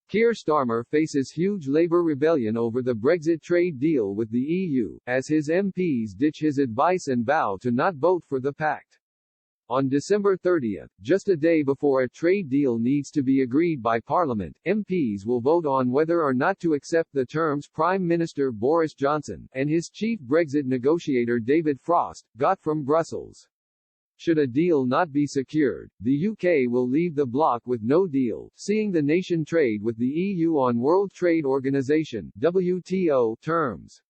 Keir Starmer faces huge Labour rebellion over the Brexit trade deal with the EU, as his MPs ditch his advice and vow to not vote for the pact. On December 30, just a day before a trade deal needs to be agreed by Parliament, MPs will vote on whether or not to accept the terms Prime Minister Boris Johnson, and his chief Brexit negotiator David Frost, got from Brussels. Should a deal not be secured, the UK will leave the bloc with no deal, seeing the nation trade with the EU on World Trade Organization (WTO) terms.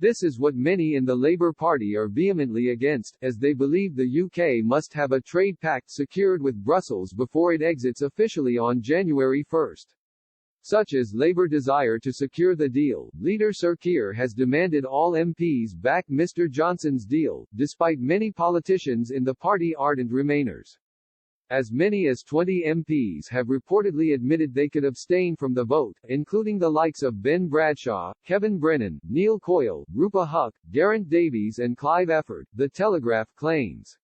This is what many in the Labour Party are vehemently against, as they believe the UK must have a trade pact secured with Brussels before it exits officially on January 1. Such is Labour desire to secure the deal. Leader Sir Keir has demanded all MPs back Mr Johnson's deal, despite many politicians in the party ardent Remainers. As many as 20 MPs have reportedly admitted they could abstain from the vote, including the likes of Ben Bradshaw, Kevin Brennan, Neil Coyle, Rupa Huck, Geraint Davies and Clive Efford, The Telegraph claims.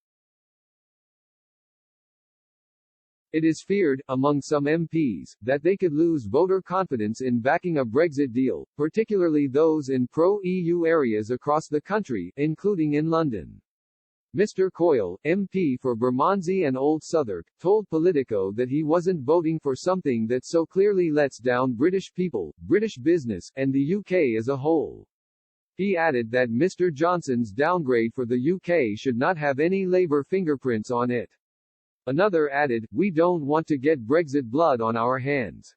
It is feared, among some MPs, that they could lose voter confidence in backing a Brexit deal, particularly those in pro-EU areas across the country, including in London. Mr. Coyle, MP for Bermondsey and Old Southwark, told Politico that he wasn't voting for something that so clearly lets down British people, British business, and the UK as a whole. He added that Mr. Johnson's downgrade for the UK should not have any Labour fingerprints on it. Another added, "We don't want to get Brexit blood on our hands."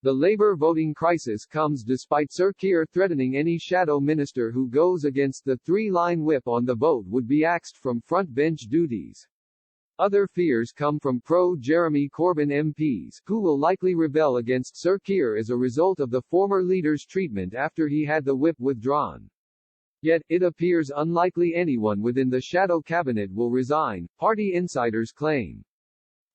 The Labour voting crisis comes despite Sir Keir threatening any shadow minister who goes against the three-line whip on the vote would be axed from front-bench duties. Other fears come from pro-Jeremy Corbyn MPs, who will likely rebel against Sir Keir as a result of the former leader's treatment after he had the whip withdrawn. Yet, it appears unlikely anyone within the shadow cabinet will resign, party insiders claim.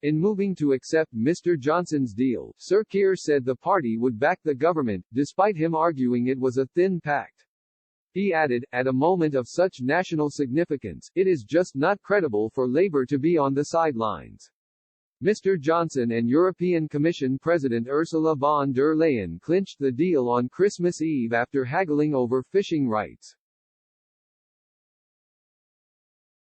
In moving to accept Mr. Johnson's deal, Sir Keir said the party would back the government, despite him arguing it was a thin pact. He added, "At a moment of such national significance, it is just not credible for Labour to be on the sidelines." Mr. Johnson and European Commission President Ursula von der Leyen clinched the deal on Christmas Eve after haggling over fishing rights.